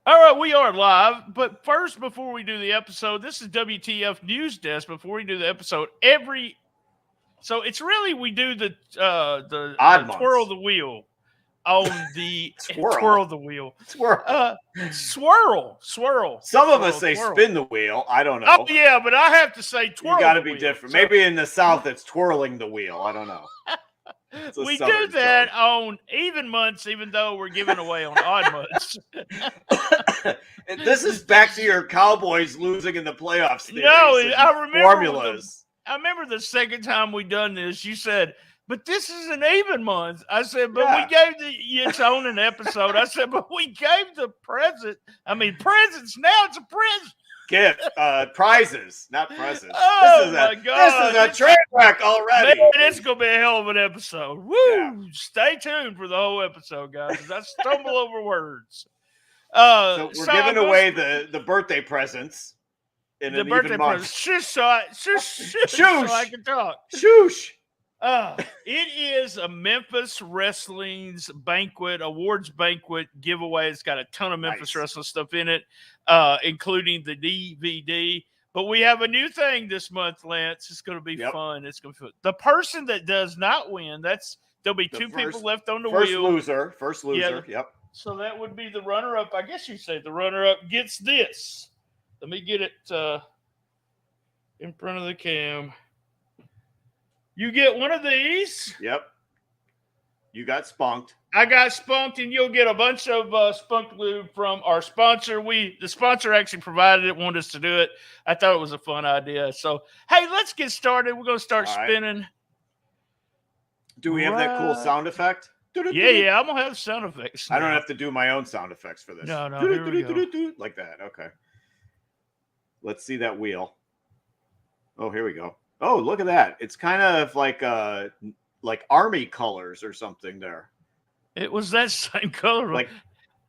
All right, we are live, but first, before we do the episode, this is WTF News Desk. Before we do the episode, so it's really we do the Odd twirl months. the wheel on the Twirl. the wheel, Twirl. swirl. Some of us swirl, say twirl. spin the wheel. I don't Oh know. yeah, but I have to say twirl. You got to the be wheel. different. So, Maybe in the South it's twirling the wheel. I don't know. we do Southern that term. on even months, even though we're giving away on odd months. This is back to your Cowboys losing in the playoffs. No, I remember formulas. I remember the second time we done this, you said, but this is an even month. I said, but we gave it's on an episode. I said, but we gave the presents now it's a present. Gift, prizes, not presents. Oh, my God. This is a train wreck already. Man, it's going to be a hell of an episode. Woo! Yeah. Stay tuned for the whole episode, guys, because I stumble over words. So we're giving away the birthday presents in an even month. Shush, so I can talk. Shoosh. It is a Memphis Wrestling's awards banquet giveaway. It's got a ton of Memphis Wrestling stuff in it, including the DVD. But we have a new thing this month, Lance. It's going to be fun. It's going to be fun. The person that does not win, there'll be two people left on the wheel. First loser. Yep. So that would be the runner-up. I guess you say the runner-up gets this. Let me get it in front of the cam. You get one of these. Yep. You got spunked. I got spunked, and you'll get a bunch of spunk lube from our sponsor. The sponsor actually provided it, wanted us to do it. I thought it was a fun idea. So, hey, let's get started. We're going to start spinning. Do we have that cool sound effect? Yeah, I'm going to have sound effects now. I don't have to do my own sound effects for this. No, here we go. Like that. Okay. Let's see that wheel. Oh, here we go. Oh, look at that. It's kind of like army colors or something there. It was that same color.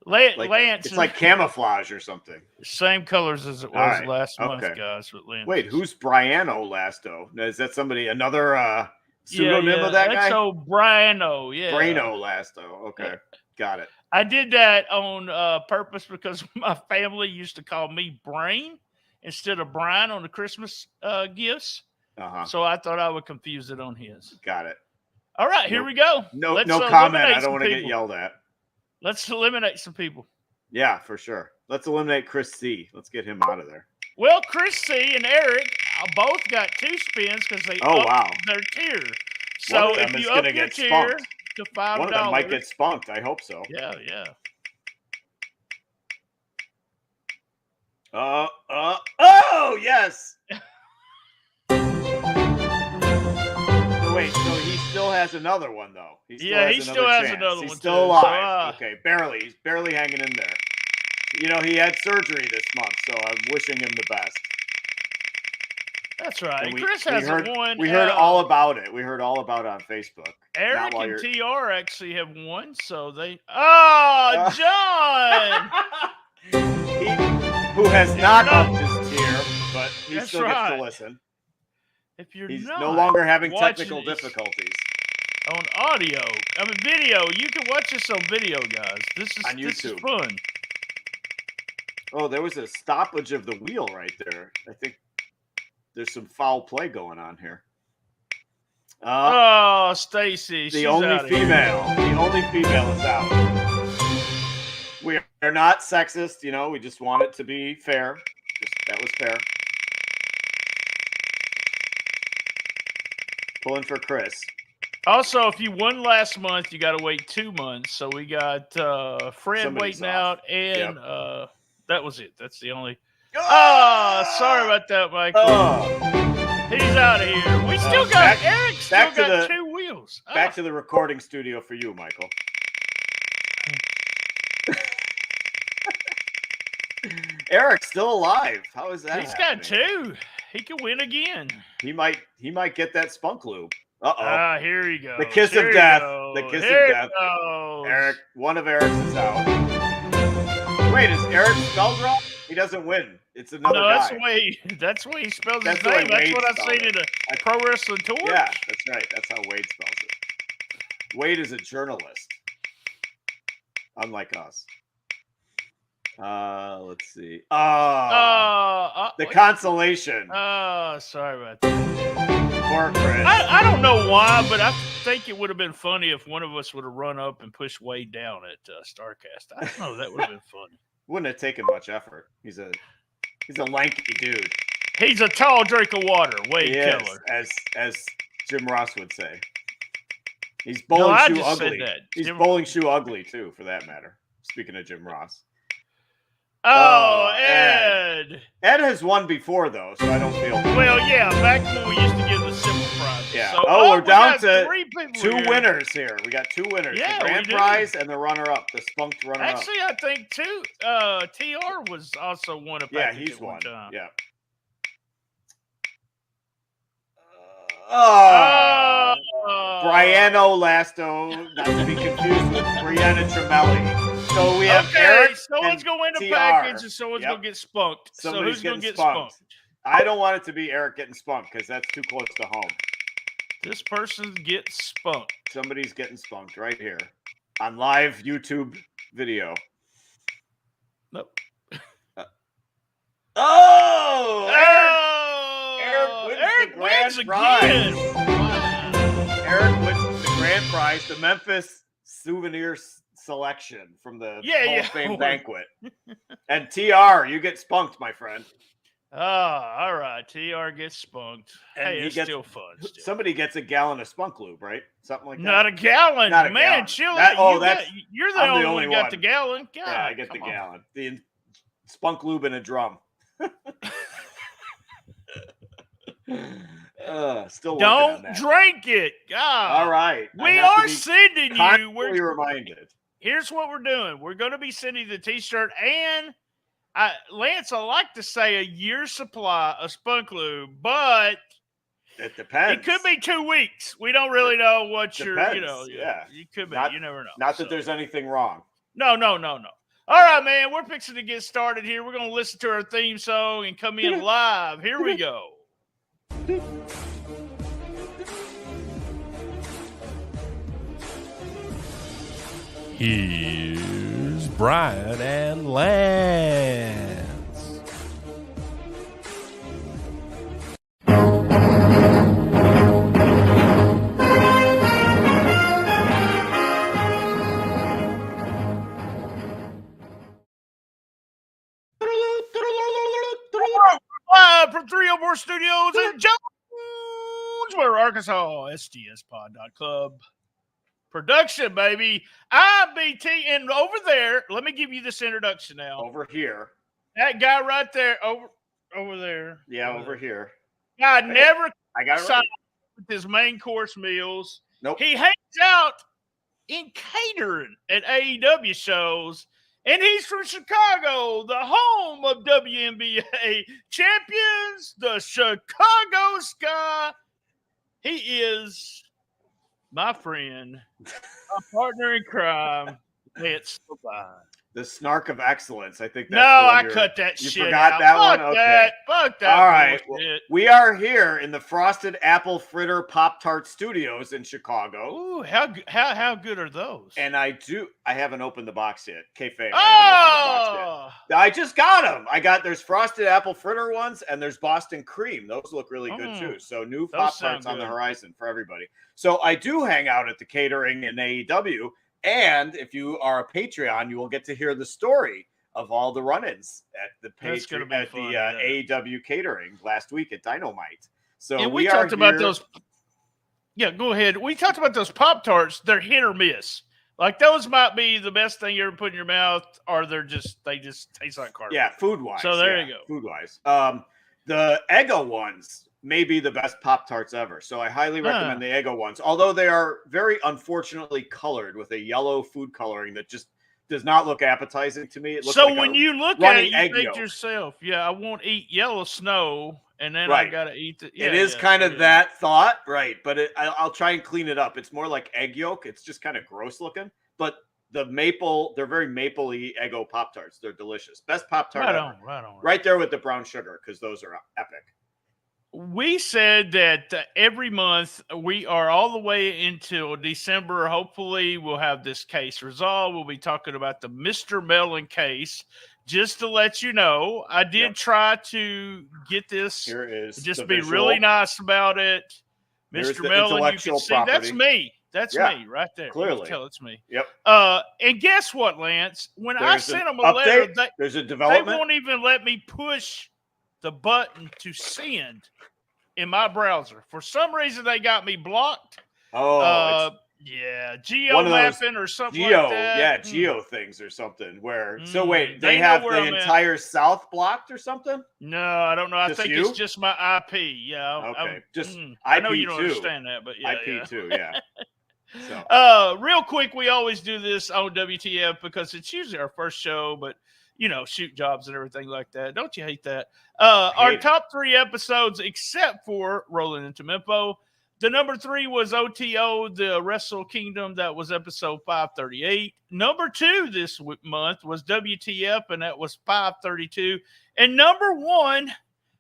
Lance. It's like camouflage or something. Same colors as it was last month, guys. With Lance. Wait, who's Briano Lasto? Is that another pseudonym of that guy? That's old Briano, yeah. Braino Lasto. Okay, got it. I did that on purpose because my family used to call me Brain instead of Brian on the Christmas gifts. So I thought I would confuse it on his. Got it. All right, here we go. No comment. I don't want to get yelled at. Let's eliminate some people. Yeah, for sure. Let's eliminate Chris C. Let's get him out of there. Well, Chris C. and Eric both got 2 spins because they upped their tier. So if you up your tier to $5, one of them might get spunked. I hope so. Yeah. Oh, yes. Wait, so he still has another one, though. He still has another one. He's still alive. Okay, barely. He's barely hanging in there. You know, he had surgery this month, so I'm wishing him the best. That's right. Chris hasn't won. We heard all about it. We heard all about it on Facebook. Eric and TR actually have won, so they... Oh, John! Who has not upped his tier, but he still gets to listen. If He's no longer having technical difficulties. On video. You can watch this on video, guys. This is on YouTube. This is fun. Oh, there was a stoppage of the wheel right there. I think there's some foul play going on here. Stacy. The only female is out. We are not sexist, we just want it to be fair. That was fair. Pulling for Chris. Also, if you won last month, you got to wait 2 months. So we got Fred waiting out, and that was it. That's the only. Sorry about that, Michael. He's out of here. We still got Eric. Still got 2 wheels. Back to the recording studio for you, Michael. Eric's still alive. How is that? He's got 2. He can win again. He might get that spunk lube. Uh-oh. Here he goes. The kiss of death. The kiss of death. Eric, one of Eric's is out. Wait, is Eric spelled wrong? He doesn't win. It's another guy. That's the way he spells his name. That's what I've seen in a Pro Wrestling Torch. Yeah, that's right. That's how Wade spells it. Wade is a journalist. Unlike us. Let's see. The consolation. Sorry about that. Poor Chris. I don't know why, but I think it would have been funny if one of us would have run up and pushed Wade down at StarCast. I don't know. That would have been funny. Wouldn't have taken much effort. He's a lanky dude. He's a tall drink of water, Wade Keller. As Jim Ross would say. He's bowling shoe ugly. He's bowling shoe ugly too, for that matter. Speaking of Jim Ross. Oh, Ed. Ed has won before, though, so I don't feel bad. Well, yeah, back when we used to give the simple prizes. Yeah. So, we're down to two winners here. We got two winners. Yeah, the grand prize and the runner-up, the spunked runner-up. Actually, I think, too, TR was also won a package. Yeah, he's won. Yeah. Briano Lasto, not to be confused with Brianna Tremelli. So we have Eric. Someone's going to win a package and someone's going to get spunked. So who's going to get spunked? I don't want it to be Eric getting spunked because that's too close to home. This person gets spunked. Somebody's getting spunked right here on live YouTube video. Nope. Eric wins the grand prize. Wow. Eric wins the grand prize, the Memphis souvenir selection from the Hall of Fame banquet. And TR, you get spunked, my friend. All right. TR gets spunked. And hey, it's still fun. Somebody gets a gallon of spunk lube, right? Something like that. Not a gallon. Not a man, chill. You're the only one who got the gallon. God, yeah, I get the gallon. The spunk lube in a drum. Still don't drink it. God. All right. We are sending you. We're reminded. Here's what we're doing. We're going to be sending the t-shirt and Lance, I like to say a year's supply of spunk lube, but it depends. It could be 2 weeks. We don't really know what depends. Yeah. You could be. You never know. Not that there's anything wrong. No. All right, man. We're fixing to get started here. We're going to listen to our theme song and come in live. Here we go. Here's Brian and Lance. Live from 304 Studios in Jonesboro, Arkansas, STSPOD.club. Production, baby. IBT. And over there, let me give you this introduction now. Over here. That guy right there. Over there. Yeah, over here. I got it right. With his main course meals. Nope. He hangs out in catering at AEW shows. And he's from Chicago, the home of WNBA champions, the Chicago Sky. He is my friend, my partner in crime, Lance LeVine. The snark of excellence. I think that's I cut that shit. You forgot that one? Okay. Fuck that. All right. Well, we are here in the Frosted Apple Fritter Pop-Tart Studios in Chicago. Ooh, how good are those? And I haven't opened the box yet. Kayfabe. Oh! I just got them. There's Frosted Apple Fritter ones and there's Boston Cream. Those look really good too. So new Pop-Tarts on the horizon for everybody. So I do hang out at the catering in AEW. And if you are a Patreon, you will get to hear the story of all the run-ins at the AEW catering last week at Dynamite. So and we talked about those. Yeah, go ahead. We talked about those Pop-Tarts. They're hit or miss. Like those might be the best thing you ever put in your mouth, or they just taste like cardboard. Yeah, food-wise. So there you go. Food-wise. The Eggo ones may be the best Pop-Tarts ever. So I highly recommend the Eggo ones, although they are very unfortunately colored with a yellow food coloring that just does not look appetizing to me. It looks like when you look at it, you think to yourself, I won't eat yellow snow, and then I got to eat it. Yeah, it is kind of that thought, right? But I'll try and clean it up. It's more like egg yolk. It's just kind of gross looking, but they're very maple-y Eggo Pop-Tarts. They're delicious. Best Pop-Tart ever. Right on. Right there with the brown sugar, because those are epic. we said that every month we are all the way until December. Hopefully, we'll have this case resolved. We'll be talking about the Mr. Mellon case. Just to let you know, I did try to get this. Here is just be really nice about it. Mr. Mellon, you can see that's me. That's me right there. Clearly. You can tell it's me. Yep. And guess what, Lance? When I sent them a letter, there's a development. They won't even let me push the button to send in my browser. For some reason, they got me blocked. Geo mapping or something like that. Yeah, geo things or something. So wait, they have the entire South blocked or something? No, I don't know. I think it's just my IP. Yeah. Okay. I know you don't understand that, but IP too, yeah. So. Real quick, we always do this on WTF because it's usually our first show, but shoot jobs and everything like that. Don't you hate that? Our top 3 episodes, except for Rolling into Mempo. The number 3 was OTO, the Wrestle Kingdom. That was episode 538. Number 2 this month was WTF, and that was 532. And number 1,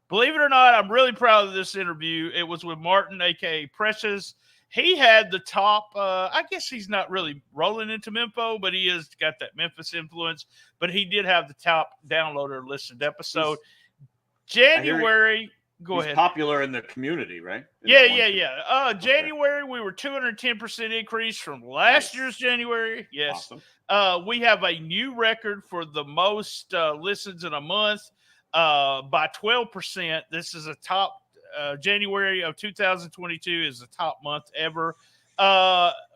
believe it or not, I'm really proud of this interview. It was with Martin, a.k.a. Precious. He had the top, I guess he's not really rolling into Memphis, but he has got that Memphis influence. But he did have the top downloader listened episode. January, go ahead. He's popular in the community, right? January, we were 210% increase from last year's January. Yes. Awesome. We have a new record for the most listens in a month by 12%. This is a top. January of 2022 is the top month ever.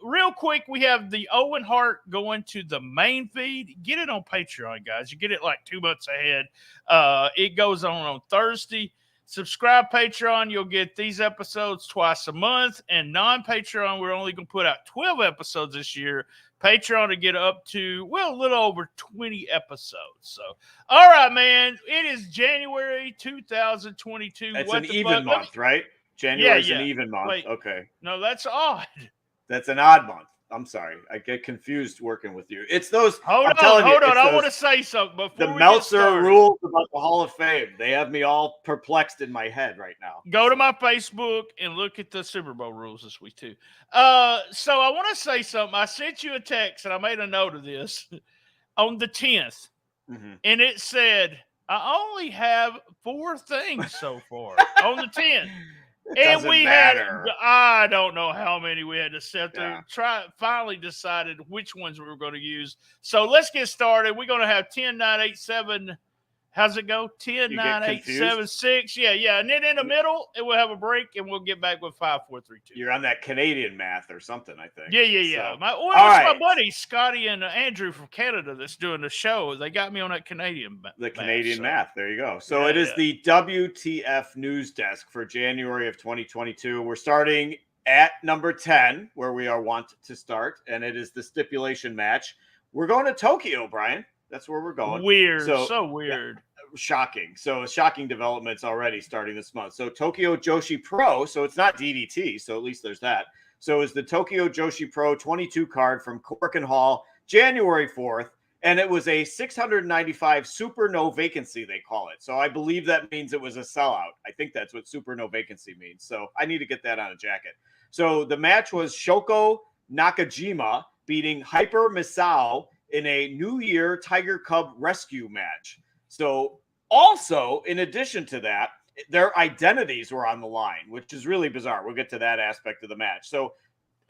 Real quick, we have the Owen Hart going to the main feed. Get it on Patreon, guys. You get it like 2 months ahead. It goes on Thursday. Subscribe Patreon. You'll get these episodes twice a month. And non-Patreon, we're only going to put out 12 episodes this year. Patreon to get up to, a little over 20 episodes. So, all right, man. It is January 2022. It's an even month, right? January is an even month. Wait, okay. No, that's odd. That's an odd month. I'm sorry. I get confused working with you. It's those. Hold on. I want to say something before the Meltzer rules about the Hall of Fame. They have me all perplexed in my head right now. Go to my Facebook and look at the Super Bowl rules this week too. So I want to say something. I sent you a text and I made a note of this on the 10th, and it said I only have 4 things so far on the 10th. And we I don't know how many we had to set through. Finally decided which ones we were going to use. So let's get started. We're going to have 10, 9, 8, 7. How's it go? 10, 9, 8, 7, 6. Yeah. And then in the middle, it will have a break, and we'll get back with 5, 4, 3, 2. You're on that Canadian math or something, I think. Yeah. So, my buddies, Scotty and Andrew from Canada, that's doing the show. They got me on that Canadian math. The Canadian math. There you go. So it is the WTF News Desk for January of 2022. We're starting at number 10, where we are wont to start, and it is the stipulation match. We're going to Tokyo, Brian. That's where we're going. Weird. So weird. Yeah, shocking. So shocking developments already starting this month. So Tokyo Joshi Pro. So it's not DDT. So at least there's that. So it's the Tokyo Joshi Pro 22 card from Corkin Hall, January 4th. And it was a 695 super no vacancy, they call it. So I believe that means it was a sellout. I think that's what super no vacancy means. So I need to get that on a jacket. So the match was Shoko Nakajima beating Hyper Misao in a New Year Tiger Cub rescue match. So also, in addition to that, their identities were on the line, which is really bizarre. We'll get to that aspect of the match. So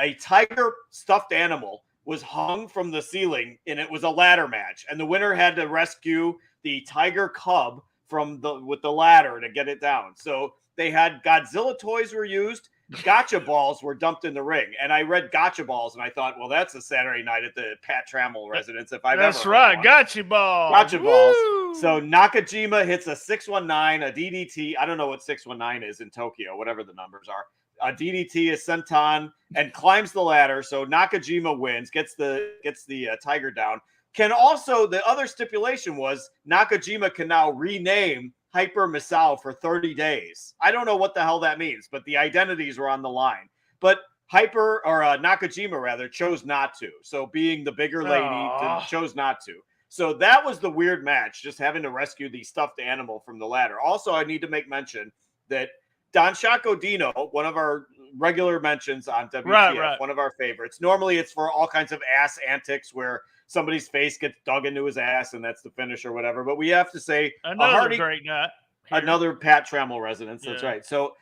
a tiger stuffed animal was hung from the ceiling, and it was a ladder match. And the winner had to rescue the tiger cub with the ladder to get it down. So they had Godzilla toys were used. Gotcha balls were dumped in the ring. And I read gotcha balls, and I thought, well, that's a Saturday night at the Pat Trammell residence if I've ever That's right. Gotcha balls. Gotcha balls. So Nakajima hits a 619, a DDT. I don't know what 619 is in Tokyo, whatever the numbers are. A DDT is senton and climbs the ladder. So Nakajima wins, gets the tiger down. The other stipulation was Nakajima can now rename Hyper Misao for 30 days. I don't know what the hell that means, but the identities were on the line. But Nakajima rather chose not to. So being the bigger lady, chose not to. So that was the weird match, just having to rescue the stuffed animal from the ladder. Also, I need to make mention that Don Shaco Dino, one of our regular mentions on WTF, one of our favorites. Normally it's for all kinds of ass antics where somebody's face gets dug into his ass and that's the finish or whatever. But we have to say another great night. Another Pat Tramel residence. That's right. So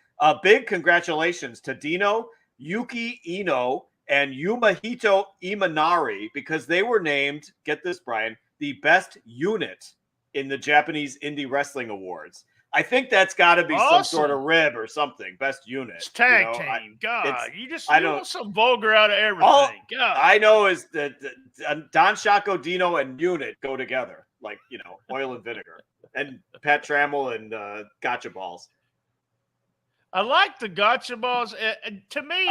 big congratulations to Dino, Yuki Ino, and Yumahito Imanari, because they were named, get this, Brian, the best unit in the Japanese Indie Wrestling Awards. I think that's got to be some sort of rib or something. Best unit. It's tag team. You want some vulgar out of everything. All I know is that Don Shaco, Dino, and unit go together, like, oil and vinegar. And Pat Tramel and Gotcha Balls. I like the Gotcha Balls. To me,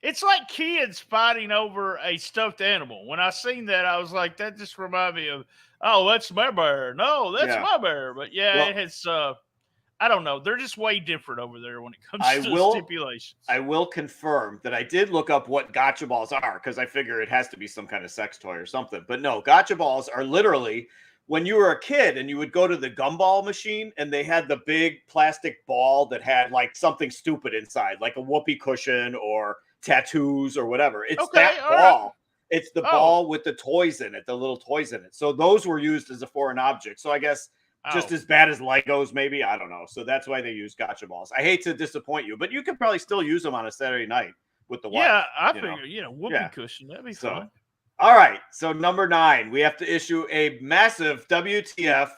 it's like kids fighting over a stuffed animal. When I seen that, I was like, that just reminded me of, oh, that's my bear. No, that's my bear. But it has, I don't know. They're just way different over there when it comes to stipulations. I will confirm that I did look up what Gotcha Balls are, because I figure it has to be some kind of sex toy or something. But no, Gotcha Balls are literally when you were a kid and you would go to the gumball machine and they had the big plastic ball that had like something stupid inside, like a whoopee cushion or tattoos or whatever. It's that ball. Right. It's the ball with the toys in it, the little toys in it. So those were used as a foreign object. So I guess just as bad as Legos, maybe. I don't know. So that's why they use Gotcha Balls. I hate to disappoint you, but you could probably still use them on a Saturday night with the wife. Yeah, I figure, whoopee cushion. That'd be fun. All right, so number 9, we have to issue a massive WTF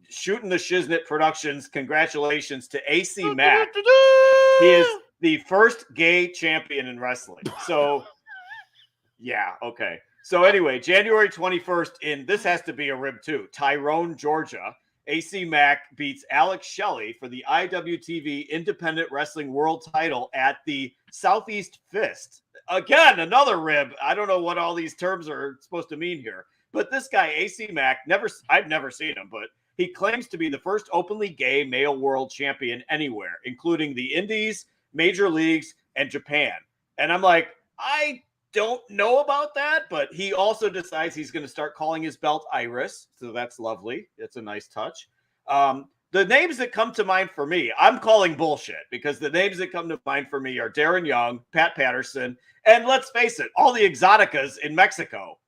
Shootin The Shiznit Productions. Congratulations to AC Mack. He is the first gay champion in wrestling. So, okay. So anyway, January 21st this has to be a rib too, Tyrone, Georgia. AC Mack beats Alex Shelley for the IWTV Independent Wrestling World title at the Southeast Fist. Again, another rib. I don't know what all these terms are supposed to mean here. But this guy, AC Mack, I've never seen him, but he claims to be the first openly gay male world champion anywhere, including the Indies, Major Leagues, and Japan. And I'm like, I don't know about that, but he also decides he's going to start calling his belt Iris. So that's lovely. It's a nice touch. The names that come to mind for me, I'm calling bullshit, because the names that come to mind for me are Darren Young, Pat Patterson, and let's face it, all the exoticas in Mexico.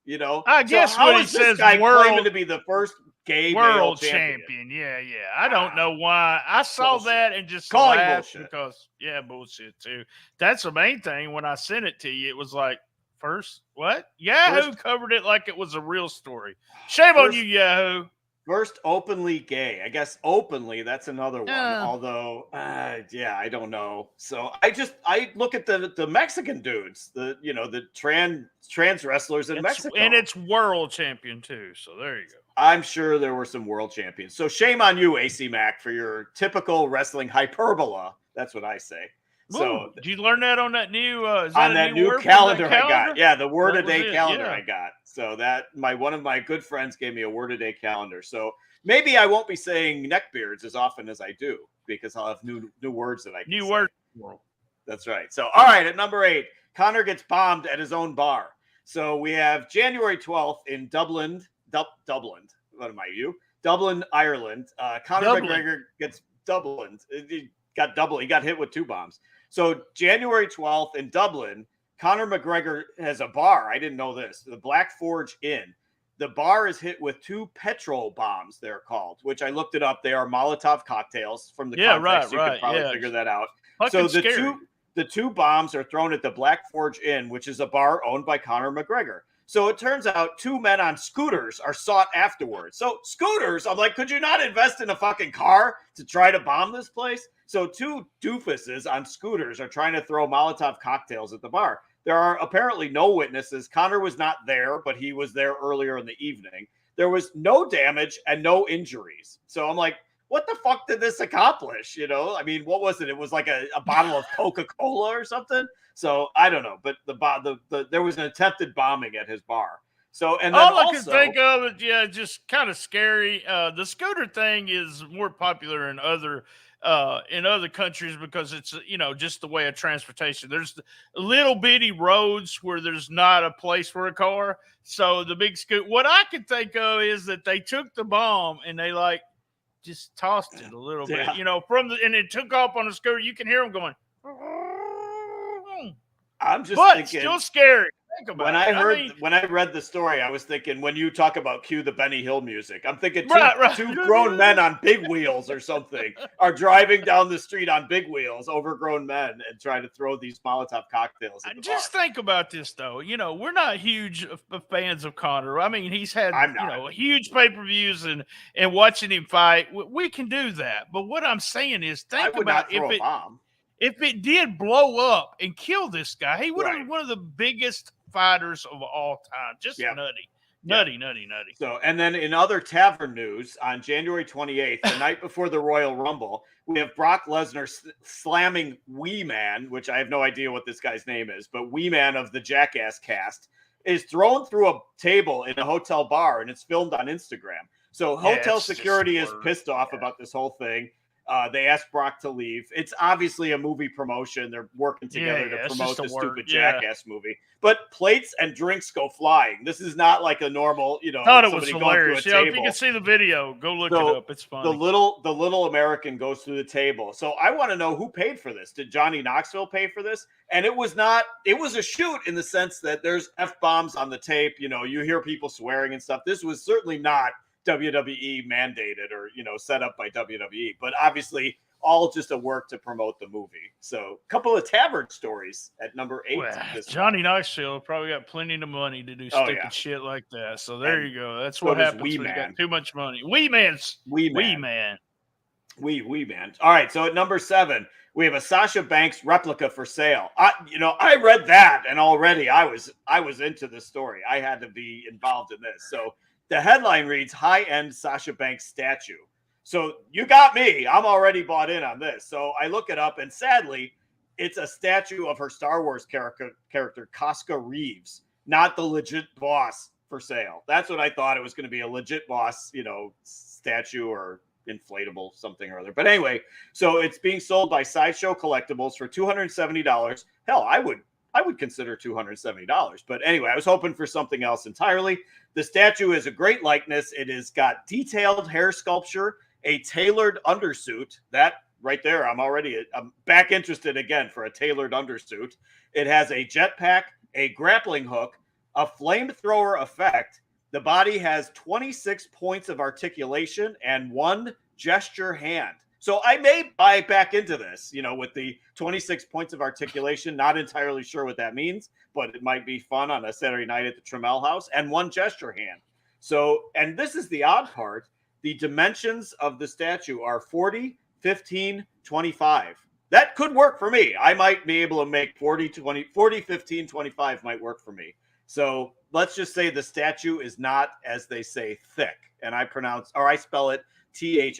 I guess what he says, claiming to be the first gay world champion. Yeah. I don't know why. I saw that and just laughed because bullshit too. That's the main thing. When I sent it to you, it was like, first what? Yahoo covered it like it was a real story. Shame on you, Yahoo. First openly gay. I guess openly, that's another one. Although, I don't know. So I look at the Mexican dudes, the trans wrestlers in Mexico. And it's world champion too. So there you go. I'm sure there were some world champions. So shame on you, AC Mack, for your typical wrestling hyperbola. That's what I say. So did you learn that on that new new calendar I got? Yeah, the word a day calendar I got. So that one of my good friends gave me a word a day calendar. So maybe I won't be saying neckbeards as often as I do, because I'll have new words that I can say. Words. That's right. So all right, at number 8, Connor gets bombed at his own bar. So we have January 12th in Dublin. Dublin. What am I? Dublin, Ireland. Conor McGregor gets Dublin. He got hit with 2 bombs. So January 12th in Dublin, Conor McGregor has a bar. I didn't know this. The Black Forge Inn. The bar is hit with 2 petrol bombs, they're called, which I looked it up. They are Molotov cocktails from the context. You can probably figure that out. Fucking so scary. the two bombs are thrown at the Black Forge Inn, which is a bar owned by Conor McGregor. So it turns out 2 men on scooters are sought afterwards. So scooters, I'm like, could you not invest in a fucking car to try to bomb this place? So 2 doofuses on scooters are trying to throw Molotov cocktails at the bar. There are apparently no witnesses. Conor was not there, but he was there earlier in the evening. There was no damage and no injuries. So I'm like, what the fuck did this accomplish? I mean, what was it? It was like a bottle of Coca-Cola or something. So I don't know, but there was an attempted bombing at his bar. So and then all I can think of is just kind of scary. The scooter thing is more popular in other countries because it's just the way of transportation. There's little bitty roads where there's not a place for a car. So the big scoot. What I can think of is that they took the bomb and they just tossed it a little bit, and it took off on the scooter. You can hear him going. I'm just thinking, still scary. When I read the story, I was thinking, when you talk about cue the Benny Hill music, I'm thinking two grown men on big wheels or something are driving down the street on big wheels, overgrown men, and trying to throw these Molotov cocktails at the Just bar. think about this, though. We're not huge fans of Conor. I mean, he's had huge pay-per-views and watching him fight. We can do that. But what I'm saying is, think about if it did blow up and kill this guy, he would have been one of the biggest fighters of all time. Just nutty. So, and then in other tavern news, on January 28th, the night before the Royal Rumble, we have Brock Lesnar slamming Wee Man, which I have no idea what this guy's name is, but Wee Man of the Jackass cast is thrown through a table in a hotel bar, and it's filmed on Instagram. So hotel security is pissed off about this whole thing. They asked Brock to leave. It's obviously a movie promotion. They're working together to promote the stupid Jackass movie. But plates and drinks go flying. This is not like a normal, thought it was hilarious. If you can see the video, go look it up. It's funny. The little American goes through the table. So I want to know who paid for this. Did Johnny Knoxville pay for this? And it was a shoot in the sense that there's F-bombs on the tape. You hear people swearing and stuff. This was certainly not WWE mandated or set up by WWE, but obviously all just a work to promote the movie. So a couple of tavern stories at number 8. Johnny Knoxville probably got plenty of money to do stupid shit like that. So there you go. That's what happens when you got too much money. Wee Man. All right, so at number 7 we have a Sasha Banks replica for sale. I read that and already I was into this story. I had to be involved in this. So the headline reads, high-end Sasha Banks statue. So you got me. I'm already bought in on this. So I look it up, and sadly, it's a statue of her Star Wars character Casca Reeves, not the legit boss for sale. That's what I thought. It was going to be a legit boss, statue or inflatable something or other. But anyway, so it's being sold by Sideshow Collectibles for $270. Hell, I would consider $270. But anyway, I was hoping for something else entirely. The statue is a great likeness. It has got detailed hair sculpture, a tailored undersuit. That right there, I'm back interested again for a tailored undersuit. It has a jetpack, a grappling hook, a flamethrower effect. The body has 26 points of articulation and 1 gesture hand. So I may buy back into this, with the 26 points of articulation. Not entirely sure what that means, but it might be fun on a Saturday night at the Tramel house, and 1 gesture hand. So, and this is the odd part. The dimensions of the statue are 40, 15, 25. That could work for me. I might be able to make 40, 15, 25 might work for me. So let's just say the statue is not, as they say, thick. And I spell it THICK.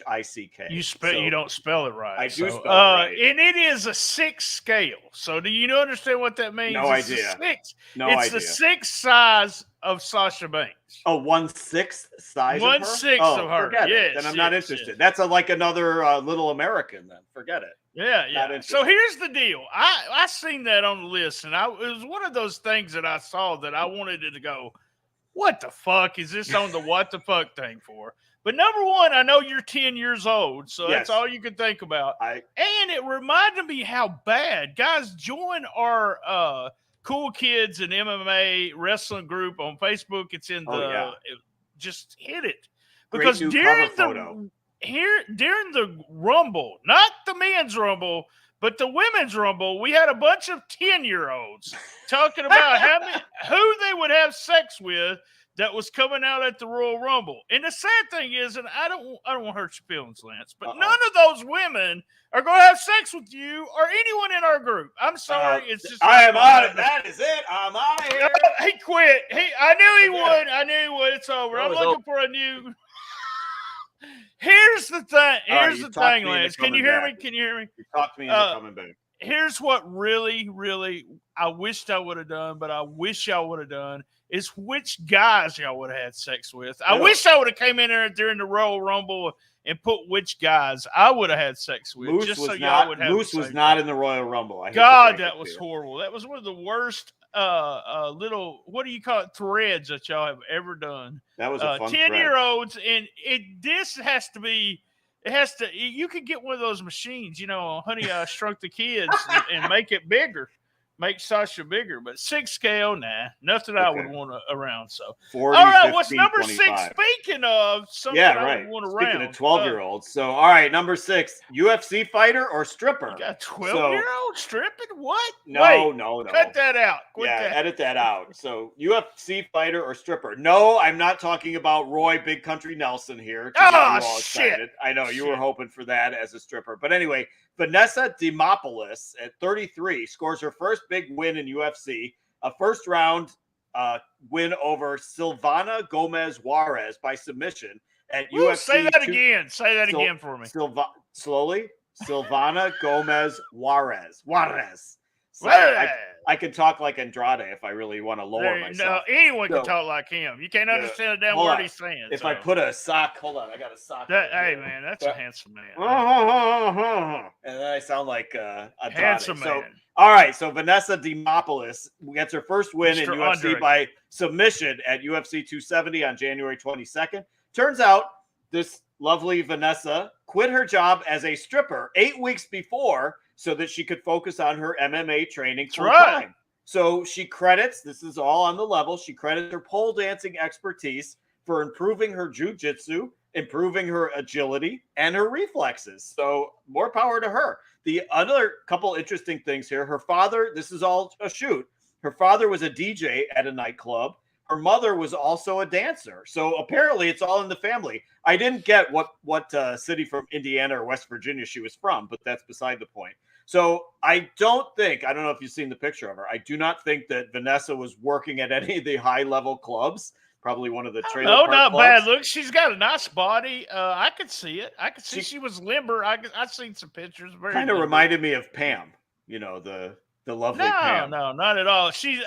You don't spell it right. I do spell it right. And it is a 6 scale. So do you understand what that means? No idea. It's the 6th size of Sasha Banks. Oh, 1/6 size of her? 1/6 of her. Forget it. Then I'm not interested. Yes. That's like another little American then. Forget it. Yeah. So here's the deal. I seen that on the list, and it was one of those things that I saw that I wanted to go, what the fuck is this on the what the fuck thing for? But number one, I know you're 10 years old, so that's all you can think about. And it reminded me how bad. Guys, join our Cool Kids and MMA wrestling group on Facebook. It's in just hit it. Because during the Rumble, not the men's Rumble, but the women's Rumble, we had a bunch of 10-year-olds talking about who they would have sex with that was coming out at the Royal Rumble. And the sad thing is, and I don't want to hurt your feelings, Lance, but none of those women are going to have sex with you or anyone in our group. I'm sorry. It's just I am out of that. Is it? I'm out of here. He quit. I knew he would. I knew he would. It's over. I'm looking for a new. Here's the thing. Here's the thing, Lance. Can you hear me? Can you hear me? You talked me into coming back. Here's what really, really I wished I would have done, but I wish y'all would have done, is which guys y'all would have had sex with. I wish I would have came in there during the Royal Rumble and put which guys I would have had sex with. Moose was not in the Royal Rumble. God, that was horrible. That was one of the worst little, what do you call it, threads that y'all have ever done. That was a fun 10-year-olds, and this has to be, It has to. You could get one of those machines, Honey, I Shrunk the Kids, and make it bigger. Make Sasha bigger, but 6 scale, nothing I would want around. So, 40, all right, 15, what's number 25. 6? Speaking of something, I would want around. Speaking of 12-year-olds, so all right, number 6, UFC fighter or stripper? You got a 12-year-old stripping? What? No. Cut that out. Edit that out. So, UFC fighter or stripper? No, I'm not talking about Roy Big Country Nelson here. Oh, shit! I know you were hoping for that as a stripper, but anyway. Vanessa Demopoulos at 33 scores her first big win in UFC, a first-round win over Silvana Gomez Juarez by submission at UFC. Say that again. Say that again for me. Slowly. Silvana Gomez Juarez. So I can talk like Andrade if I really want to lower myself. No, anyone can talk like him. You can't understand a damn word he's saying. If I put a sock, hold on, I got a sock. Hey, man, that's a handsome man. And then I sound like a handsome man. All right, so Vanessa Demopoulos gets her first win in UFC by submission at UFC 270 on January 22nd. Turns out this lovely Vanessa quit her job as a stripper 8 weeks before so that she could focus on her MMA training full time. So she credits, this is all on the level, she credits her pole dancing expertise for improving her jiu-jitsu, improving her agility, and her reflexes. So more power to her. The other couple interesting things here, her father, this is all a shoot. Her father was a DJ at a nightclub. Her mother was also a dancer. So apparently it's all in the family. I didn't get what city from Indiana or West Virginia she was from, but that's beside the point. So I don't know if you've seen the picture of her. I do not think that Vanessa was working at any of the high-level clubs. Probably one of the trailer park not clubs. Bad look. She's got a nice body. I could see it. I could see she was limber. I've seen some pictures. Kind of reminded me of Pam, the lovely Pam. No, not at all. She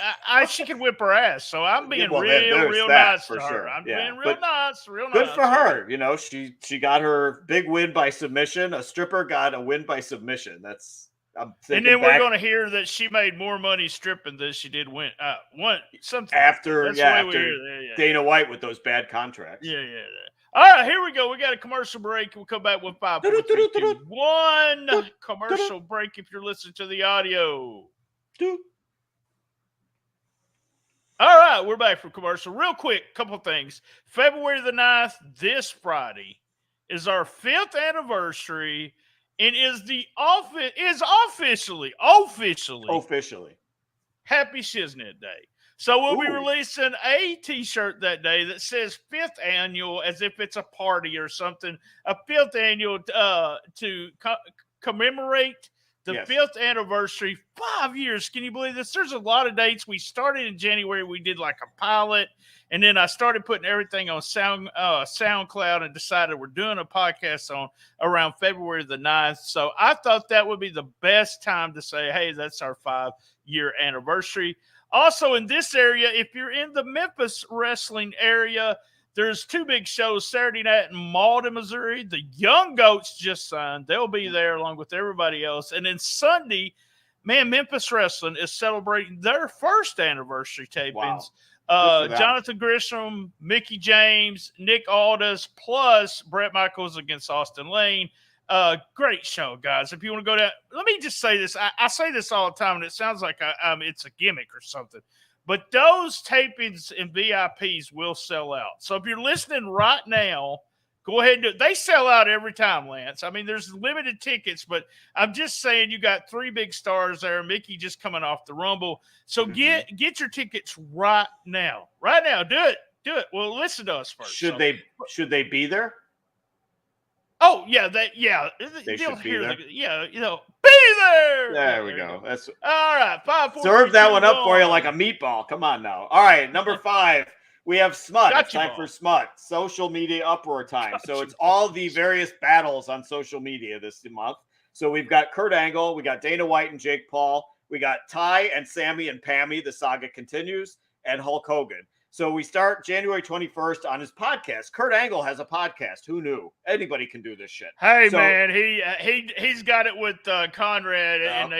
can whip her ass. So I'm being real nice for to sure. her. I'm being real nice. Good for her. She got her big win by submission. A stripper got a win by submission. And then we're going to hear that she made more money stripping than she did something after Dana White with those bad contracts. Yeah. All right, here we go. We got a commercial break. We'll come back with 5, 4, 3, 2, 1 commercial break if you're listening to the audio. All right, we're back from commercial. Real quick, couple of things. February the 9th, this Friday, is our 5th anniversary. And is officially Happy Shiznit Day. So we'll be releasing a T-shirt that day that says 5th annual, as if it's a party or something. A 5th annual to commemorate the 5th anniversary. 5 years. Can you believe this? There's a lot of dates. We started in January. We did like a pilot. And then I started putting everything on SoundCloud and decided we're doing a podcast on around February the 9th. So I thought that would be the best time to say, hey, that's our 5-year anniversary. Also in this area, if you're in the Memphis wrestling area, there's 2 big shows Saturday night in Malden, Missouri. The Young Goats just signed. They'll be there along with everybody else. And then Sunday, Memphis Wrestling is celebrating their 1st anniversary tapings. Wow. Jonathan Grisham, Mickey James, Nick Aldis, plus Brett Michaels against Austin Lane. Great show, guys. If you want to go down, let me just say this. I say this all the time, and it sounds like it's a gimmick or something. But those tapings and VIPs will sell out. So if you're listening right now, go ahead and do it. They sell out every time, Lance. I mean, there's limited tickets, but I'm just saying you got 3 big stars there. Mickey just coming off the Rumble. So get your tickets right now. Right now. Do it. Well, listen to us first. Should they be there? Oh, yeah. They should be there. Be there. There we go. That's all right. 5, 4, serve 3, that 2, one up for you like a meatball. Come on now. All right, number 5. We have SMUT. It's time for SMUT, social media uproar time. So it's all the various battles on social media this month. So we've got Kurt Angle, we got Dana White and Jake Paul, we got Ty and Sammy and Pammy. The saga continues, and Hulk Hogan. So we start January 21st on his podcast. Kurt Angle has a podcast. Who knew? Anybody can do this shit. Hey, man, he's got it with Conrad, and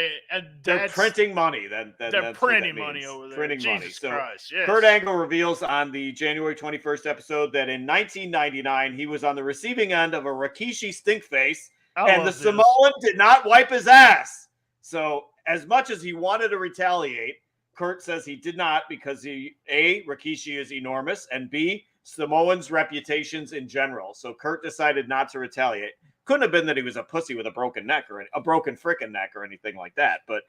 they're printing money. They're printing money over there. Printing Jesus money. Christ, yes. Kurt Angle reveals on the January 21st episode that in 1999, he was on the receiving end of a Rikishi stink face, and the Samoan did not wipe his ass. So as much as he wanted to retaliate, Kurt says he did not because Rikishi is enormous, and B, Samoans' reputations in general. So Kurt decided not to retaliate. Couldn't have been that he was a pussy with a broken neck or a broken frickin' neck or anything like that. But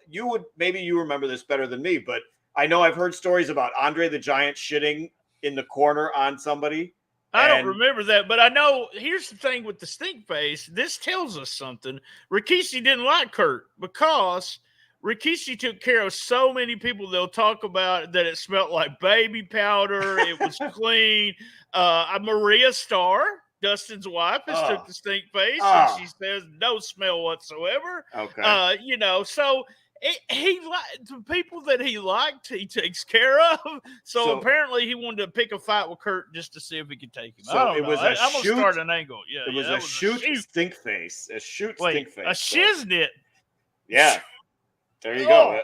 you remember this better than me, but I know I've heard stories about Andre the Giant shitting in the corner on somebody. I don't remember that, but I know here's the thing with the stink face. This tells us something. Rikishi didn't like Kurt because Rikishi took care of so many people. They'll talk about that it smelled like baby powder. It was clean. Maria Starr, Dustin's wife, has took the stink face, and she says no smell whatsoever. Okay. So the people that he liked, he takes care of. So apparently he wanted to pick a fight with Kurt just to see if he could take him. So it was I'm going to start an angle. Yeah, it was a shoot stink face. A shoot stink face. A shiznit. Yeah. There you go.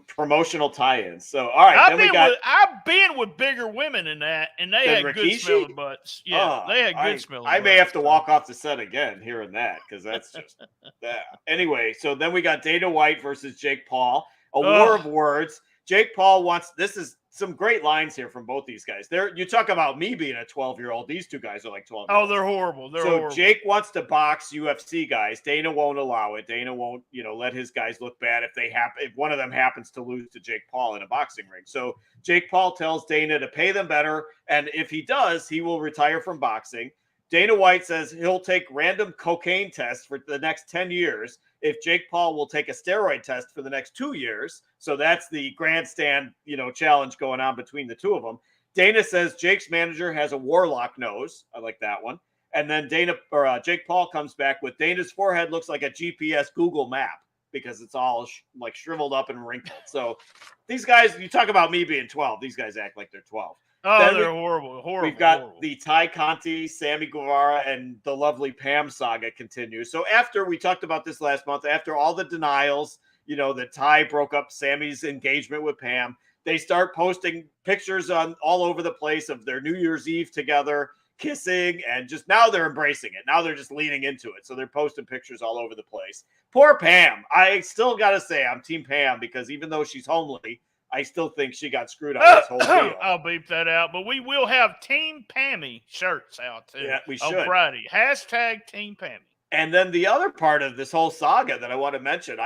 Promotional tie-ins. So, all right. I've been with bigger women in that, and they had good smelling butts. Yeah, they had good smelling butts. I may have to walk off the set again hearing that because that's just that. Anyway, so then we got Dana White versus Jake Paul. A war of words. Jake Paul wants – this is some great lines here from both these guys. You talk about me being a 12-year-old. These two guys are like 12 years old. Oh, they're horrible. They're horrible. Jake wants to box UFC guys. Dana won't allow it. Dana won't, let his guys look bad if one of them happens to lose to Jake Paul in a boxing ring. So Jake Paul tells Dana to pay them better, and if he does, he will retire from boxing. Dana White says he'll take random cocaine tests for the next 10 years if Jake Paul will take a steroid test for the next 2 years. So that's the grandstand, challenge going on between the two of them. Dana says Jake's manager has a warlock nose. I like that one. And then Jake Paul comes back with Dana's forehead looks like a GPS Google map because it's all like shriveled up and wrinkled. So these guys, you talk about me being 12. These guys act like they're 12. Oh, they're horrible. We've got the Ty Conti, Sammy Guevara, and the lovely Pam saga continues. So after we talked about this last month, after all the denials, that Ty broke up Sammy's engagement with Pam, they start posting pictures all over the place of their New Year's Eve together, kissing, and just now they're embracing it. Now they're just leaning into it. So they're posting pictures all over the place. Poor Pam. I still got to say I'm Team Pam because even though she's homely, I still think she got screwed on this whole deal. I'll beep that out. But we will have Team Pammy shirts out, too. Yeah, we should. On Friday. # Team Pammy. And then the other part of this whole saga that I want to mention,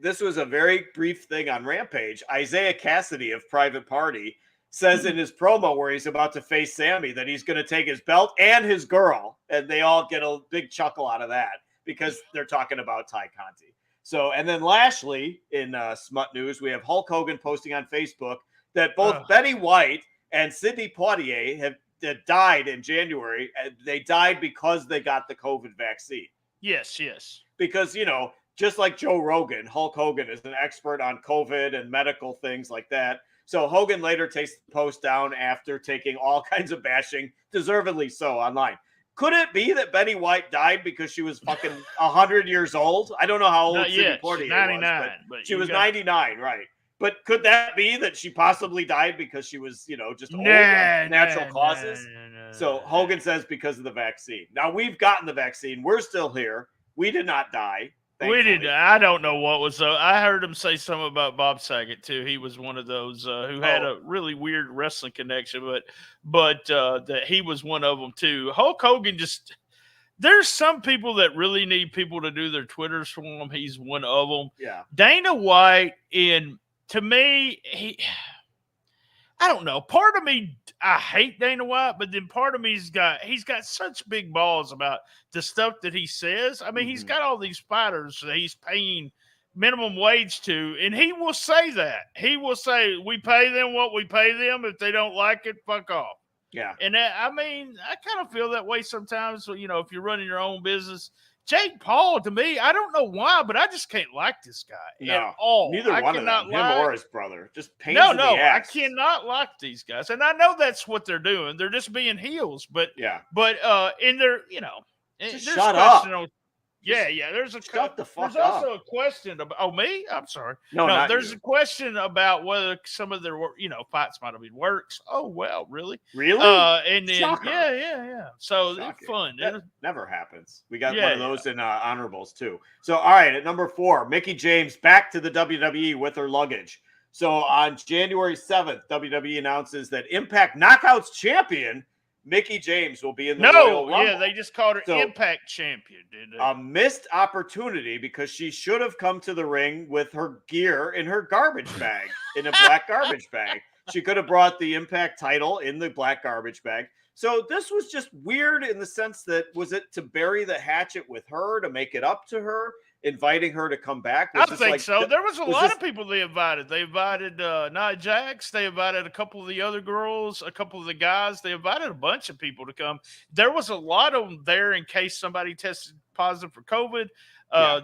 this was a very brief thing on Rampage. Isaiah Cassidy of Private Party says in his promo where he's about to face Sammy that he's going to take his belt and his girl. And they all get a big chuckle out of that because they're talking about Ty Conti. So, and then lastly, in Smut News, we have Hulk Hogan posting on Facebook that both Betty White and Sidney Poitier have died in January. They died because they got the COVID vaccine. Yes. Because, just like Joe Rogan, Hulk Hogan is an expert on COVID and medical things like that. So Hogan later takes the post down after taking all kinds of bashing, deservedly so, online. Could it be that Betty White died because she was fucking 100 years old? I don't know how old Sidney Poitier 99, was. But she was 99, right. But could that be that she possibly died because she was, just old, natural causes? So Hogan says because of the vaccine. Now, we've gotten the vaccine. We're still here. We did not die. Thankfully. We did. I don't know what was. I heard him say something about Bob Saget too. He was one of those who had a really weird wrestling connection, but that he was one of them too. Hulk Hogan just. There's some people that really need people to do their Twitters for them. He's one of them. Yeah. Dana White, to me, I don't know. Part of me, I hate Dana White, but then part of me he's got such big balls about the stuff that he says. I mean, he's got all these fighters that he's paying minimum wage to, and he will say that. He will say, we pay them what we pay them. If they don't like it, fuck off. Yeah. And I kind of feel that way sometimes. So, if you're running your own business, Jake Paul, to me, I don't know why, but I just can't like this guy at all. Neither one of them, him or his brother. Just pains in the ass. I cannot like these guys. And I know that's what they're doing. They're just being heels. But, and they're, just shut up. There's also a question about me. I'm sorry. No, there's a question about whether some of their fights might have been works. Oh well, really? And then Shocker. So it's fun. That never happens. We got one of those in honorables too. So all right, at number 4, Mickie James back to the WWE with her luggage. So on January 7th, WWE announces that Impact Knockouts champion Mickie James will be in the Royal Rumble. Yeah, they just called her Impact Champion, didn't they? A missed opportunity because she should have come to the ring with her gear in her garbage bag, in a black garbage bag. She could have brought the Impact title in the black garbage bag. So this was just weird in the sense that, was it to bury the hatchet with her, to make it up to her, inviting her to come back? I think so. There was a lot of people they invited. They invited Nia Jax. They invited a couple of the other girls, a couple of the guys. They invited a bunch of people to come. There was a lot of them there in case somebody tested positive for COVID.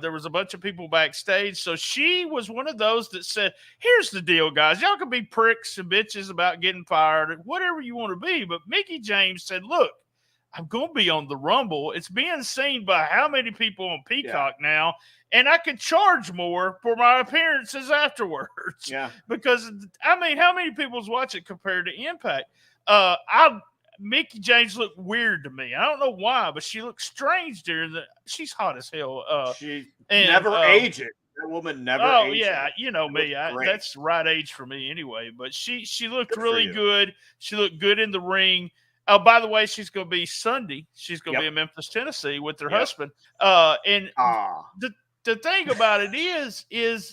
There was a bunch of people backstage. So she was one of those that said, here's the deal, guys. Y'all can be pricks and bitches about getting fired, whatever you want to be. But Mickie James said, look, I'm going to be on the Rumble. It's being seen by how many people on Peacock now, and I could charge more for my appearances afterwards. Yeah. Because, how many people's watch it compared to Impact? Mickie James looked weird to me. I don't know why, but she looked strange during she's hot as hell. She never ages. That woman never ages. Oh, yeah. You know me. That's the right age for me anyway. But she looked really good. She looked good in the ring. Oh, by the way, she's going to be Sunday. She's going to be in Memphis, Tennessee with her husband. The thing about it is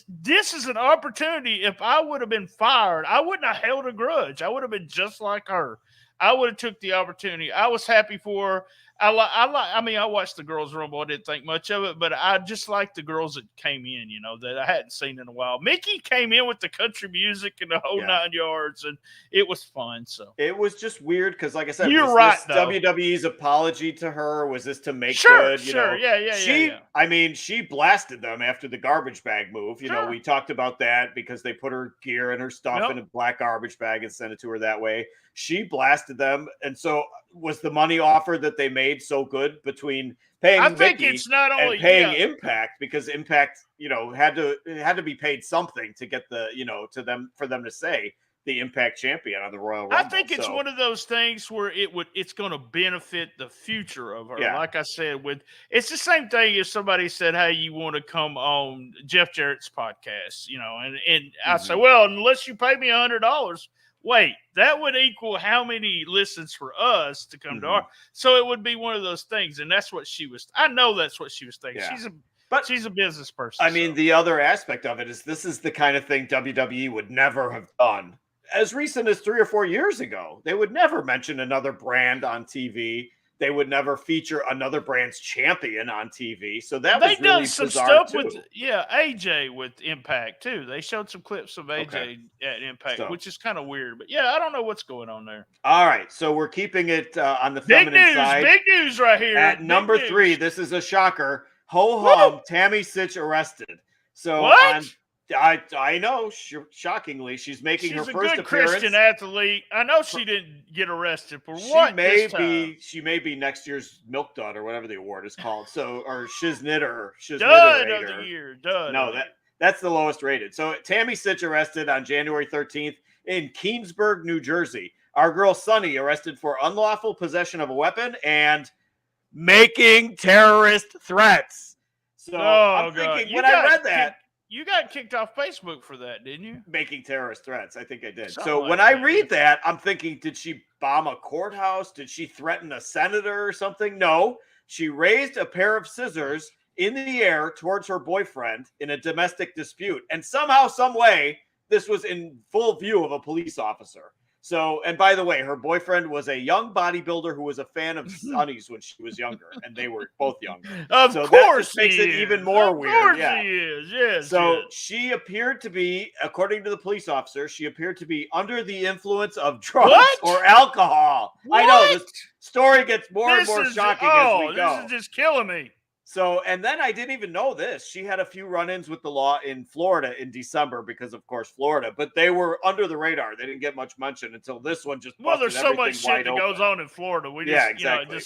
this is an opportunity. If I would have been fired, I wouldn't have held a grudge. I would have been just like her. I would have took the opportunity. I was happy for her. I watched the Girls Rumble. I didn't think much of it, but I just liked the girls that came in, that I hadn't seen in a while. Mickie came in with the country music and the whole 9 yards, and it was fun. So it was just weird because, like I said, you're right. WWE's apology to her, was this to make good? Sure, yeah. I mean, she blasted them after the garbage bag move. We talked about that because they put her gear and her stuff in a black garbage bag and sent it to her that way. She blasted them, and so was the money offer that they made so good between paying Mickie it's not only and paying Impact, because Impact, had to be paid something to get the, for them to say the Impact champion on the Royal Rumble. I think it's one of those things where it's going to benefit the future of her. Yeah. Like I said, it's the same thing if somebody said, hey, you want to come on Jeff Jarrett's podcast, and I say, well, unless you pay me $100, wait, that would equal how many listens for us to come to our. So it would be one of those things, and that's what she was. I know that's what she was thinking. Yeah. She's a business person. I mean, the other aspect of it is this is the kind of thing WWE would never have done. As recent as 3 or 4 years ago, they would never mention another brand on TV. They would never feature another brand's champion on TV. So that was really some stuff too. With AJ with Impact too. They showed some clips of AJ at Impact, which is kind of weird. But I don't know what's going on there. All right, so we're keeping it on the feminine side. Big news right here. At number 3, this is a shocker. Ho-hum, Tammy Sitch arrested. So what? I know, shockingly, she's making her first appearance. She's a good Christian athlete. I know she didn't get arrested for what this time. She may be next year's Milk Dud or whatever the award is called. So, or Shiznit or Dud of the year. Dud. No, that's the lowest rated. So Tammy Sitch arrested on January 13th in Keansburg, New Jersey. Our girl Sunny arrested for unlawful possession of a weapon and making terrorist threats. So I'm thinking, when I read that, you got kicked off Facebook for that, didn't you? Making terrorist threats. I think I did. So when I read that, I'm thinking, did she bomb a courthouse? Did she threaten a senator or something? No. She raised a pair of scissors in the air towards her boyfriend in a domestic dispute. And somehow, some way, this was in full view of a police officer. So, and by the way, her boyfriend was a young bodybuilder who was a fan of Sunny's when she was younger, and they were both younger. Of course, that just makes it even more weird. Of course he is. Yes. So she appeared to be, according to the police officer, she appeared to be under the influence of drugs or alcohol. What? I know this story gets more and more shocking as we go. This is just killing me. So, and then I didn't even know this. She had a few run-ins with the law in Florida in December because, of course, Florida. But they were under the radar. They didn't get much mention until this one just busted there's so much shit that open. goes on in Florida. We just, yeah, exactly.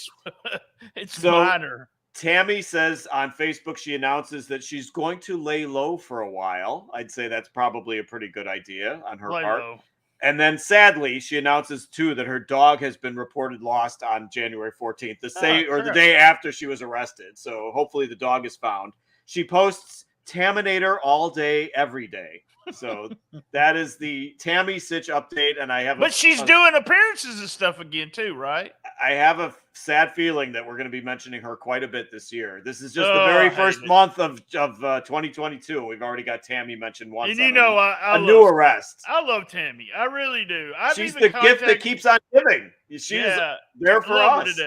It's minor. Tammy says on Facebook, she announces that she's going to lay low for a while. I'd say that's probably a pretty good idea on her part. Low. And then, sadly, she announces, too, that her dog has been reported lost on January 14th, the day after she was arrested. So hopefully the dog is found. She posts Taminator all day, every day. So that is the Tammy Sitch update. And I have But she's doing appearances and stuff again, too, right? I have a sad feeling that we're going to be mentioning her quite a bit this year. This is just the very first month of 2022. We've already got Tammy mentioned once. And I new arrest. I love Tammy. I really do. She's the gift that keeps on giving. She is there for us.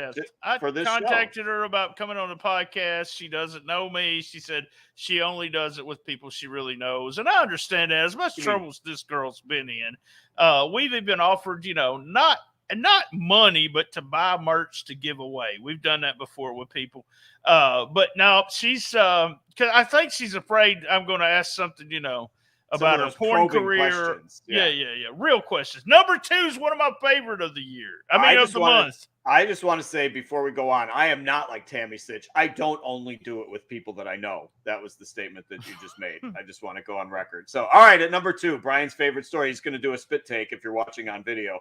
I contacted her about coming on the podcast. She doesn't know me. She said she only does it with people she really knows. And I understand that. As much trouble as this girl's been in, we've been offered, not money, but to buy merch to give away. We've done that before with people. But now she's, cause I think she's afraid I'm going to ask something, about her porn career. Yeah. Real questions. Number 2 is one of my favorite of the year. Of the month. I just want to say before we go on, I am not like Tammy Sitch. I don't only do it with people that I know. That was the statement that you just made. I just want to go on record. So, all right, at number 2, Brian's favorite story. He's going to do a spit take if you're watching on video.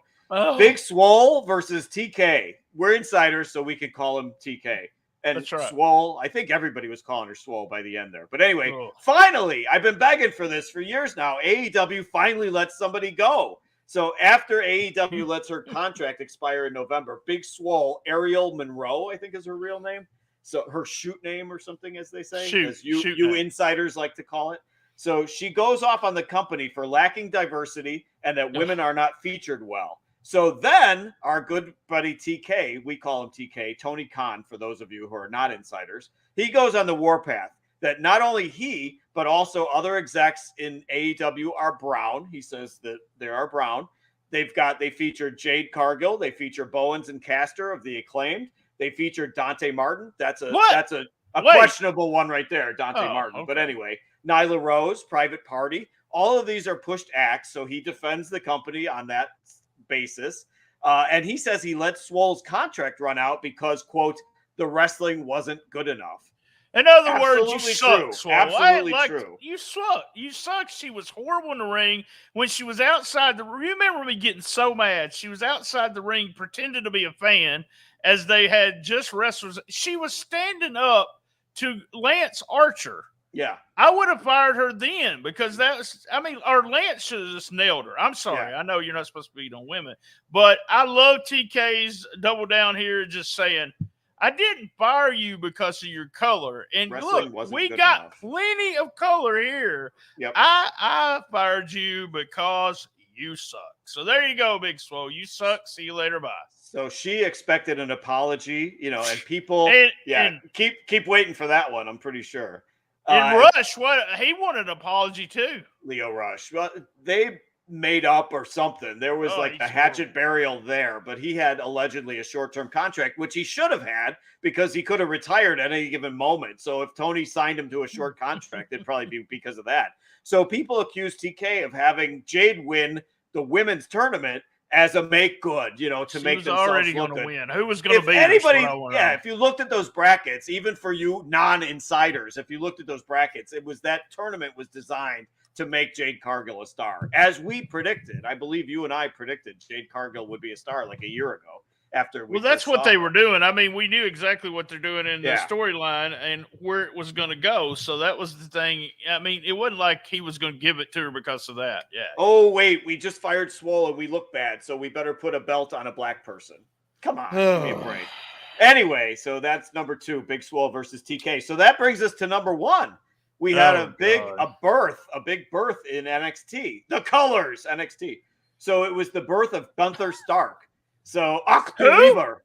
Big Swole versus TK. We're insiders, so we can call him TK. And that's right. Swole, I think everybody was calling her Swole by the end there. But anyway, finally, I've been begging for this for years now. AEW finally lets somebody go. So after AEW lets her contract expire in November, Big Swole, Ariel Monroe, I think is her real name. So her shoot name or something, as they say, as you insiders like to call it. So she goes off on the company for lacking diversity and that women are not featured well. So then our good buddy TK, we call him TK, Tony Khan, for those of you who are not insiders, he goes on the warpath that not only he, but also other execs in AEW are brown. He says that they are brown. They featured Jade Cargill. They feature Bowens and Castor of the Acclaimed. They featured Dante Martin. That's a questionable one right there, Dante Martin. Okay. But anyway, Nyla Rose, Private Party. All of these are pushed acts, so he defends the company on that basis. And he says he let Swole's contract run out because, quote, the wrestling wasn't good enough. In other words, you suck, Swole. Absolutely true. You suck. You suck. She was horrible in the ring when she was outside the ring. You remember me getting so mad. She was outside the ring pretending to be a fan as they had just wrestlers. She was standing up to Lance Archer. Yeah. I would have fired her then because or Lance should have just nailed her. I'm sorry. Yeah. I know you're not supposed to beat on women, but I love TK's double down here just saying, I didn't fire you because of your color. And wrestling look, we got enough. Plenty of color here. Yep. I fired you because you suck. So there you go, Big Swole. You suck. See you later. Bye. So she expected an apology, and people keep waiting for that one, I'm pretty sure. And Rush, he wanted an apology too. Leo Rush. Well, they made up or something. There was a hatchet burial there, but he had allegedly a short-term contract, which he should have had because he could have retired at any given moment. So if Tony signed him to a short contract, it'd probably be because of that. So people accuse TK of having Jade win the women's tournament as a make good, to make themselves already look going to good. win. Who was going to be anybody? If you looked at those brackets, even for you non-insiders, if you looked at those brackets, it was that tournament was designed to make Jade Cargill a star, as we predicted. I believe you and I predicted Jade Cargill would be a star like a year ago. That's what they were doing. I mean, we knew exactly what they're doing in the storyline and where it was going to go. So that was the thing. I mean, it wasn't like he was going to give it to her because of that. Yeah. Oh, wait, we just fired Swole and we look bad. So we better put a belt on a black person. Come on. Give me a break. Anyway, so that's number 2, Big Swole versus TK. So that brings us to number 1. We had a big birth in NXT. The Colors NXT. So it was the birth of Gunther Stark. So, Gunther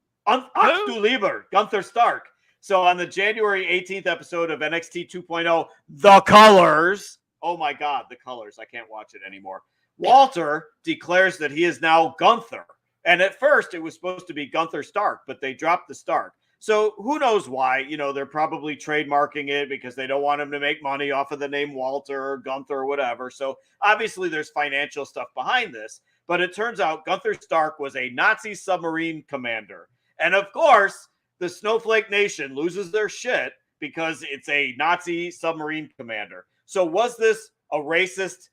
Stark. So on the January 18th episode of NXT 2.0, The Colors. Oh my God, The Colors. I can't watch it anymore. Walter declares that he is now Gunther. And at first it was supposed to be Gunther Stark, but they dropped the Stark. So who knows why? They're probably trademarking it because they don't want him to make money off of the name Walter or Gunther or whatever. So obviously there's financial stuff behind this. But it turns out Gunther Stark was a Nazi submarine commander. And of course, the Snowflake Nation loses their shit because it's a Nazi submarine commander. So was this a racist,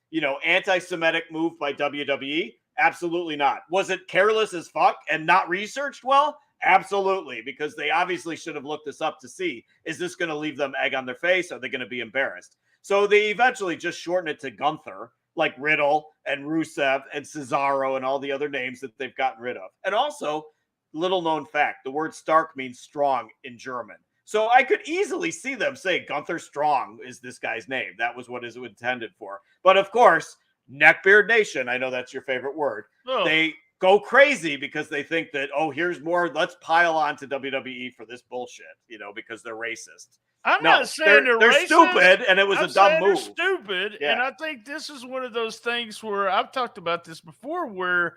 anti-Semitic move by WWE? Absolutely not. Was it careless as fuck and not researched well? Absolutely, because they obviously should have looked this up to see, is this going to leave them egg on their face? Are they going to be embarrassed? So they eventually just shorten it to Gunther, like Riddle and Rusev and Cesaro and all the other names that they've gotten rid of. And also, little known fact, the word Stark means strong in German. So I could easily see them say Gunther Strong is this guy's name. That was what is intended for. But of course, Neckbeard Nation, I know that's your favorite word. Oh. They go crazy because they think that, here's more. Let's pile on to WWE for this bullshit, because they're racist. I'm not saying they're racist. Stupid, and it was a dumb move. They're stupid, yeah. And I think this is one of those things where I've talked about this before, where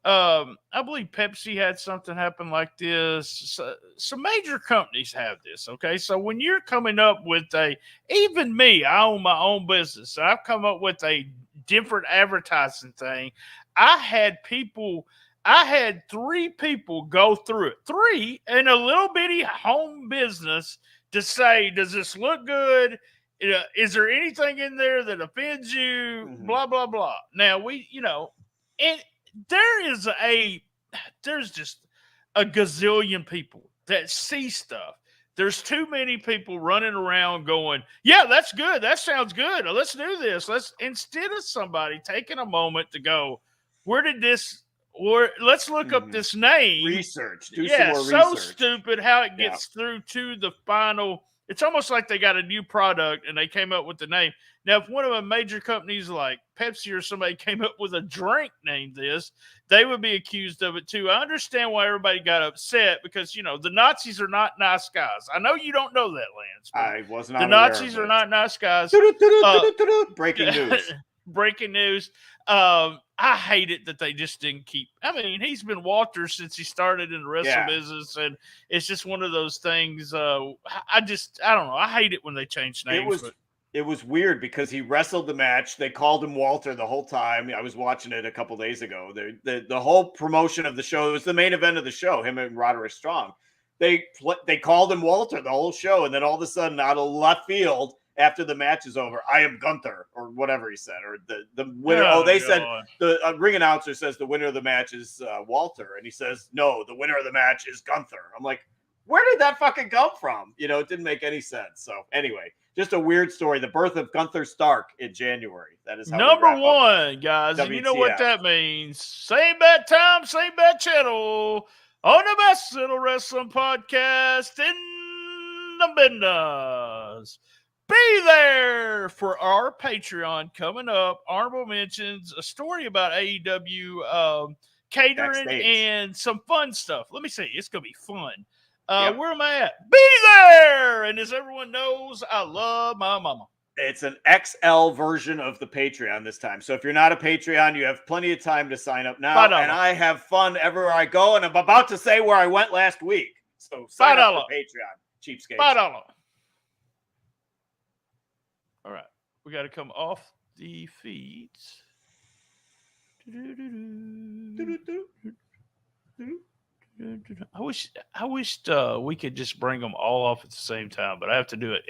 I believe Pepsi had something happen like this. Some major companies have this. Okay, so when you're coming up with even me, I own my own business. So I've come up with a different advertising thing. I had 3 people go through it. 3 in a little bitty home business to say, does this look good? Is there anything in there that offends you? Mm-hmm. Blah, blah, blah. Now and there's just a gazillion people that see stuff. There's too many people running around going, yeah, that's good. That sounds good. Let's do this. Instead of somebody taking a moment to go, let's look up this name. Research. Do some more research. So stupid how it gets through to the final. It's almost like they got a new product and they came up with the name. Now, if one of the major companies like Pepsi or somebody came up with a drink named this, they would be accused of it too. I understand why everybody got upset because, the Nazis are not nice guys. I know you don't know that, Lance. I was not. The Nazis are not nice guys. Breaking news. Breaking news. I hate it that they just didn't keep. I mean, he's been Walter since he started in the wrestling business, and it's just one of those things. I don't know. I hate it when they change names. It was weird because he wrestled the match. They called him Walter the whole time. I was watching it a couple days ago. The whole promotion of the show, it was the main event of the show, him and Roderick Strong. They called him Walter the whole show, and then all of a sudden, out of left field, after the match is over, I am Gunther, or whatever he said, or the winner. Said the ring announcer says the winner of the match is Walter, and he says, no, the winner of the match is Gunther. I'm like, where did that fucking come from? It didn't make any sense. So anyway, just a weird story. The birth of Gunther Stark in January. That is how number 1, guys. WTF. And you know what that means. Same bad time, same bad channel on the best little wrestling podcast in the business. Be there for our Patreon coming up. Honorable mentions, a story about AEW catering backstage, and some fun stuff. Let me see. It's going to be fun. Where am I at? Be there! And as everyone knows, I love my mama. It's an XL version of the Patreon this time. So if you're not a Patreon, you have plenty of time to sign up now. And I have fun everywhere I go. And I'm about to say where I went last week. So sign up for Patreon. Cheapskates. $5. All right. We got to come off the feeds. I wish we could just bring them all off at the same time, but I have to do it